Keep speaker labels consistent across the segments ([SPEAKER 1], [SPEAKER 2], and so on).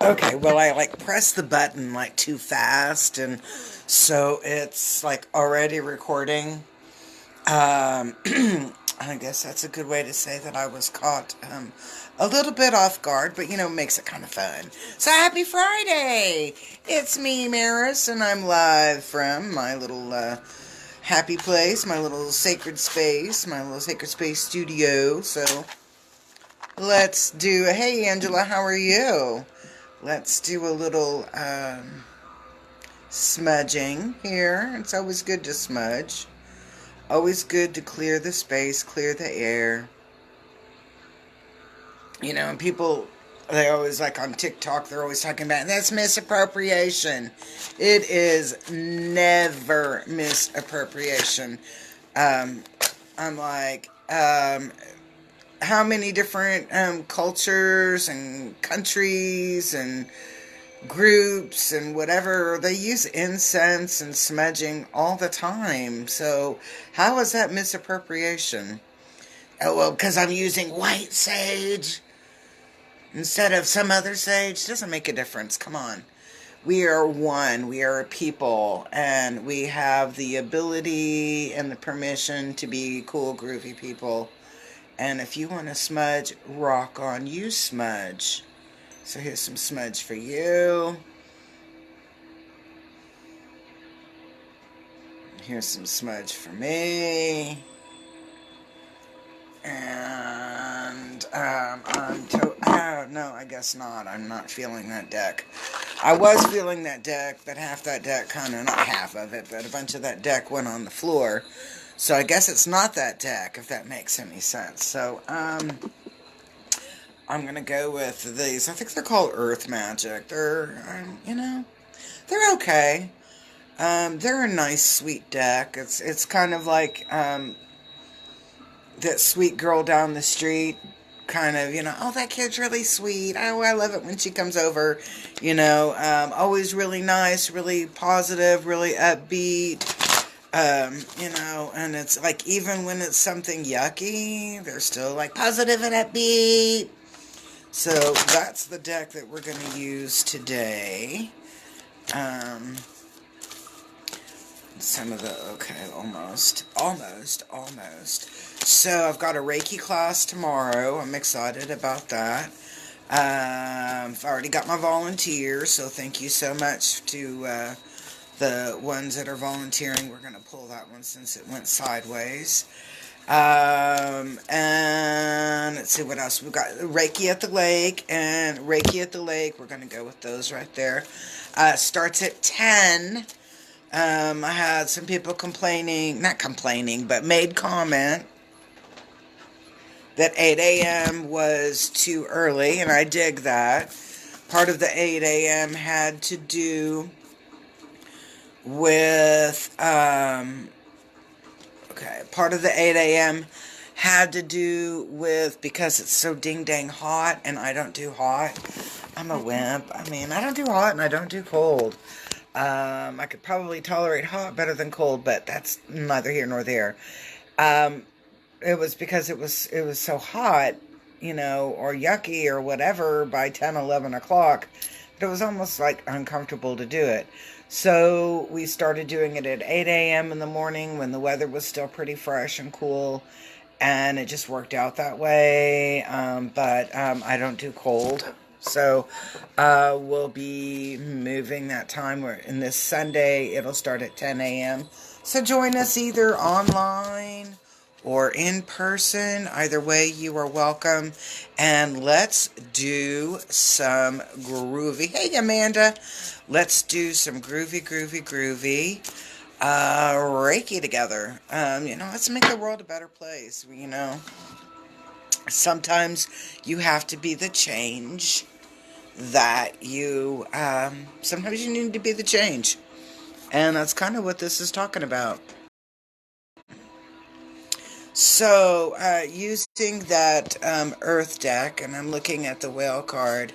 [SPEAKER 1] Okay, well, I like pressed the button like too fast, and so it's like already recording. Um, I guess that's a good way to say that I was caught a little bit off guard, but makes it kind of fun. So happy Friday! It's me, Maris, and I'm live from my little happy place, my little sacred space studio. So let's do. Hey, Angela, how are you? Let's do a little smudging here. It's always good to smudge. Always good to clear the space, clear the air. And people, they always like on TikTok, they're always talking about that's misappropriation. It is never misappropriation. Um, I'm like, how many different cultures and countries and groups and whatever, they use incense and smudging all the time. So how is that misappropriation? Oh, well, because I'm using white sage instead of some other sage doesn't make a difference. Come on. We are one. We are a people, and we have the ability and the permission to be cool, groovy people. And if you want to smudge, rock on, you smudge. So here's some smudge for you. Here's some smudge for me. And oh, no, I guess not. I'm not feeling that deck. I was feeling that deck, but half that deck not half of it, but a bunch of that deck went on the floor. So I guess it's not that deck, if that makes any sense. So, I'm going to go with these. I think they're called Earth Magic. They're, they're okay. They're a nice, sweet deck. It's kind of like that sweet girl down the street. Kind of, oh, that kid's really sweet. Oh, I love it when she comes over. Always really nice, really positive, really upbeat. And it's like even when it's something yucky, they're still like positive and upbeat. So that's the deck that we're going to use today. Almost. So I've got a Reiki class tomorrow. I'm excited about that. I've already got my volunteers, so thank you so much to the ones that are volunteering. We're going to pull that one since it went sideways. And let's see what else. We've got Reiki at the Lake and Reiki at the Lake. We're going to go with those right there. Starts at 10. I had some people not complaining, but made comment that 8 a.m. was too early, and I dig that. Part of the 8 a.m. had to do with, part of the 8 a.m. had to do with, because it's so ding-dang hot, and I don't do hot. I'm a wimp. I mean, I don't do hot, and I don't do cold. I could probably tolerate hot better than cold, but that's neither here nor there. It was because it was so hot, or yucky or whatever by 10, 11 o'clock, that it was almost like uncomfortable to do it. So we started doing it at 8 a.m. in the morning when the weather was still pretty fresh and cool, and it just worked out that way. But I don't do cold. So we'll be moving that time. In this Sunday, it'll start at 10 a.m. So join us either online or in person. Either way, you are welcome. And let's do some groovy. Hey, Amanda. Let's do some groovy Reiki together. Let's make the world a better place. Sometimes you have to be the change that you, sometimes you need to be the change. And that's kind of what this is talking about. So, using that Earth deck, and I'm looking at the Whale card,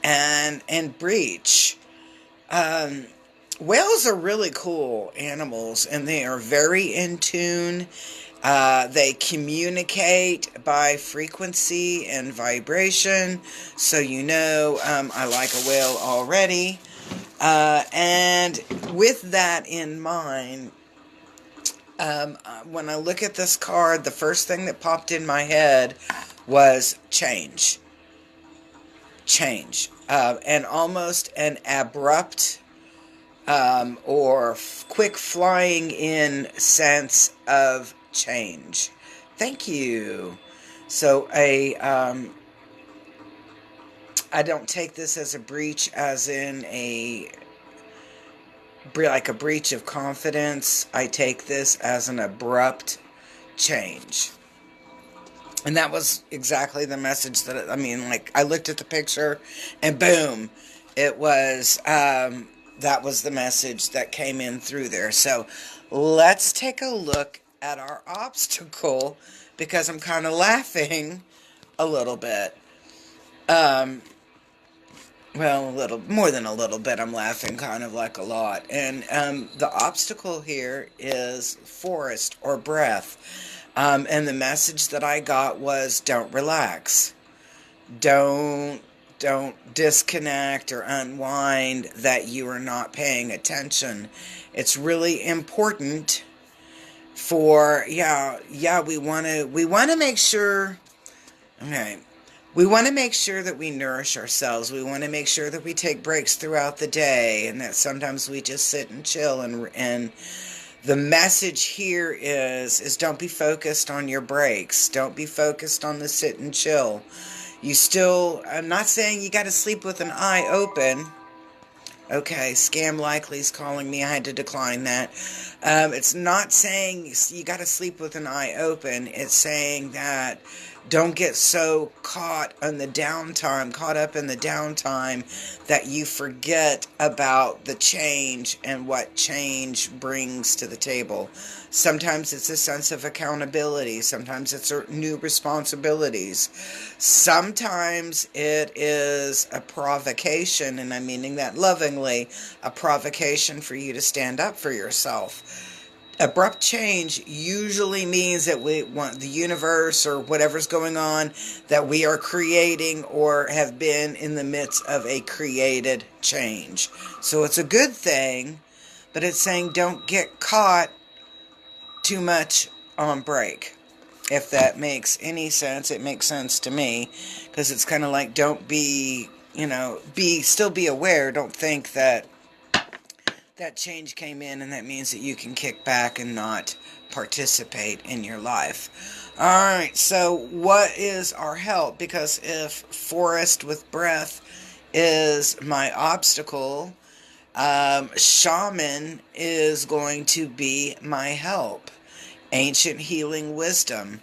[SPEAKER 1] and Breach. Whales are really cool animals, and they are very in tune. They communicate by frequency and vibration, so you know I like a whale already. And with that in mind, when I look at this card, the first thing that popped in my head was change. Change. And almost an abrupt or quick flying in sense of change. Thank you. So I don't take this as a breach, as in like a breach of confidence. I take this as an abrupt change. And that was exactly the message that, I mean, like, I looked at the picture and boom, it was, that was the message that came in through there. So let's take a look at our obstacle, because I'm kind of laughing a little bit. Well, a little more than a little bit. I'm laughing kind of like a lot. And the obstacle here is forest or breath. And the message that I got was, don't relax. Don't disconnect or unwind that you are not paying attention. It's really important for, we want to make sure, okay, we want to make sure that we nourish ourselves. We want to make sure that we take breaks throughout the day, and that sometimes we just sit and chill. And the message here is don't be focused on your breaks. Don't be focused on the sit and chill. I'm not saying you got to sleep with an eye open. Okay, Scam Likely's calling me. I had to decline that. It's not saying you got to sleep with an eye open. It's saying that don't get so caught up in the downtime, that you forget about the change and what change brings to the table. Sometimes it's a sense of accountability. Sometimes it's new responsibilities. Sometimes it is a provocation, and I'm meaning that lovingly, a provocation for you to stand up for yourself. Abrupt change usually means that we want the universe or whatever's going on, that we are creating or have been in the midst of a created change. So it's a good thing, but it's saying don't get caught too much on break. If that makes any sense, it makes sense to me, because it's kind of like, don't be, still be aware. Don't think that change came in and that means that you can kick back and not participate in your life. Alright, so what is our help? Because if forest with breath is my obstacle, shaman is going to be my help. Ancient healing wisdom.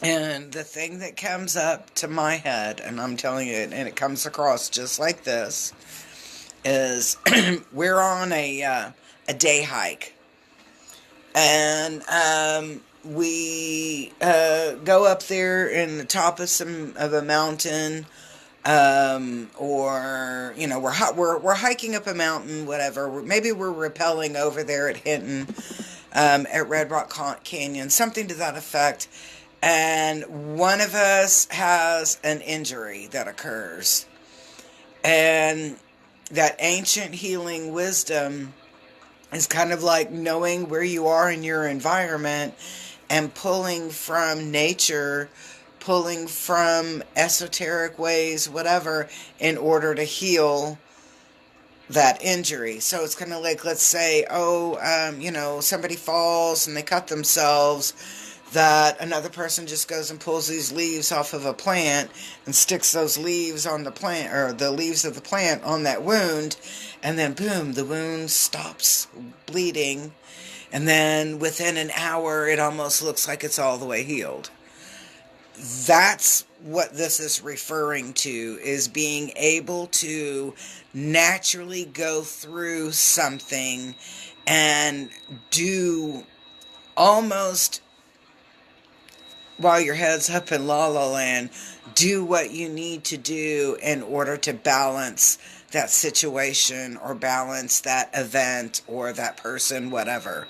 [SPEAKER 1] And the thing that comes up to my head, and I'm telling you, and it comes across just like this, is we're on a day hike, and we go up there in the top of a mountain, or we're hiking up a mountain, whatever. Maybe we're rappelling over there at Hinton, at Red Rock Canyon, something to that effect. And one of us has an injury that occurs, and that ancient healing wisdom is kind of like knowing where you are in your environment and pulling from nature, pulling from esoteric ways, whatever, in order to heal that injury. So it's kind of like, let's say, somebody falls and they cut themselves, that another person just goes and pulls these leaves off of a plant and sticks those leaves on the plant, or the leaves of the plant on that wound, and then boom, the wound stops bleeding, and then within an hour it almost looks like it's all the way healed. That's what this is referring to, is being able to naturally go through something and do almost, while your head's up in la la land, do what you need to do in order to balance that situation or balance that event or that person, whatever.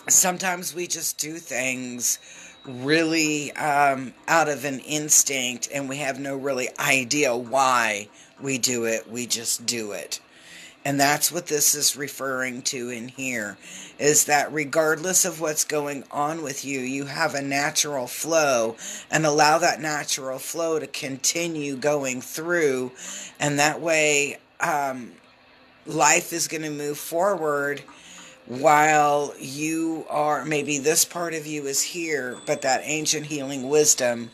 [SPEAKER 1] sometimes we just do things really out of an instinct, and we have no really idea why we do it. We just do it. And that's what this is referring to in here, is that regardless of what's going on with you, you have a natural flow, and allow that natural flow to continue going through. And that way, life is going to move forward while you are, maybe this part of you is here, but that ancient healing wisdom,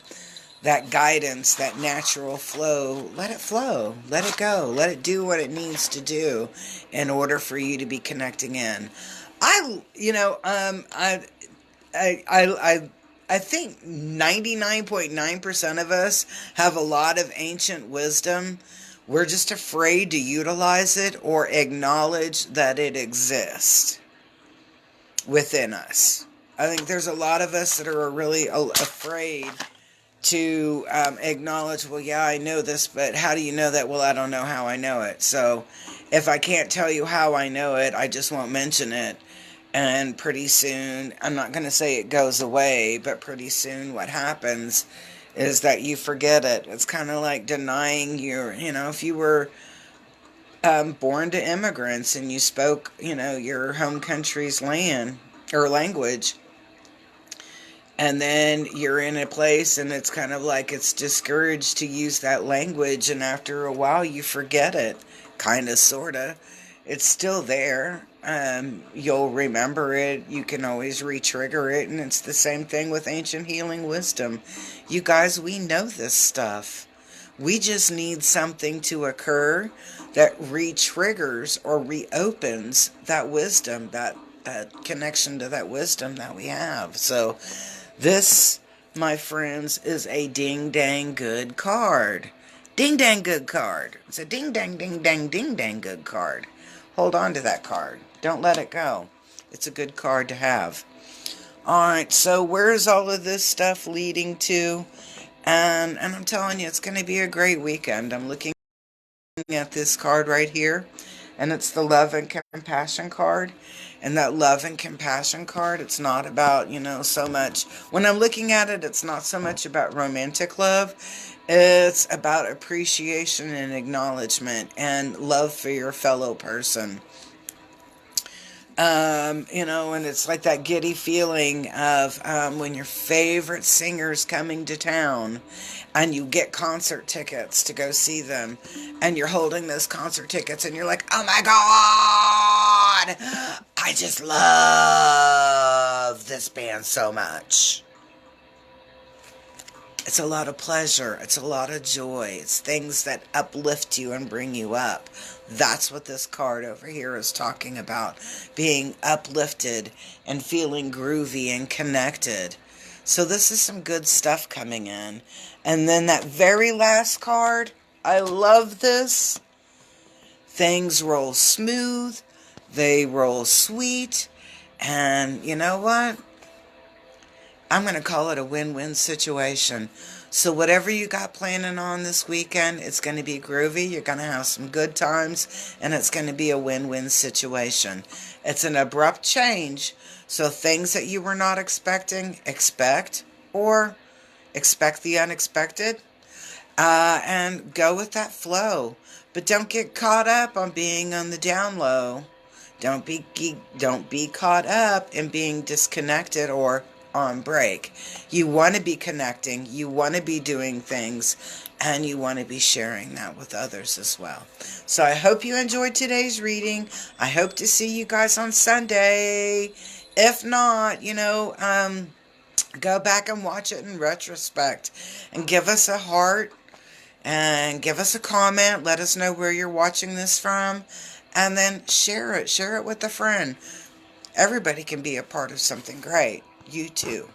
[SPEAKER 1] that guidance, that natural flow, let it flow, let it go, let it do what it needs to do in order for you to be connecting in. I think 99.9% of us have a lot of ancient wisdom. We're just afraid to utilize it or acknowledge that it exists within us. I think there's a lot of us that are really afraid to acknowledge, well, yeah, I know this, but how do you know that? Well, I don't know how I know it. So if I can't tell you how I know it, I just won't mention it. And pretty soon, I'm not going to say it goes away, but pretty soon what happens is that you forget it. It's kind of like denying if you were born to immigrants and you spoke, your home country's land or language, and then you're in a place and it's kind of like it's discouraged to use that language, and after a while you forget it, kind of, sort of. It's still there. You'll remember it. You can always re-trigger it, and it's the same thing with ancient healing wisdom. You guys, we know this stuff. We just need something to occur that re-triggers or reopens that wisdom, that connection to that wisdom that we have. So this, my friends, is a ding-dang good card. Ding-dang good card. It's a ding-dang, ding-dang, ding-dang good card. Hold on to that card. Don't let it go. It's a good card to have. Alright, so where's all of this stuff leading to? And I'm telling you, it's going to be a great weekend. I'm looking at this card right here, and it's the love and compassion card. And that love and compassion card, it's not about, so much, when I'm looking at it, it's not so much about romantic love. It's about appreciation and acknowledgement and love for your fellow person. And it's like that giddy feeling of when your favorite singer's coming to town and you get concert tickets to go see them, and you're holding those concert tickets and you're like, oh my God, I just love this band so much. It's a lot of pleasure. It's a lot of joy. It's things that uplift you and bring you up. That's what this card over here is talking about. Being uplifted and feeling groovy and connected. So this is some good stuff coming in. And then that very last card, I love this. Things roll smooth. They roll sweet. And you know what? I'm going to call it a win-win situation. So whatever you got planning on this weekend, it's going to be groovy. You're going to have some good times, and it's going to be a win-win situation. It's an abrupt change, so things that you were not expecting, expect, or expect the unexpected, and go with that flow. But don't get caught up on being on the down low. Don't be caught up in being disconnected or on break. You want to be connecting, you want to be doing things, and you want to be sharing that with others as well. So I hope you enjoyed today's reading. I hope to see you guys on Sunday. If not, go back and watch it in retrospect and give us a heart and give us a comment. Let us know where you're watching this from, and then share it with a friend. Everybody can be a part of something great. You too.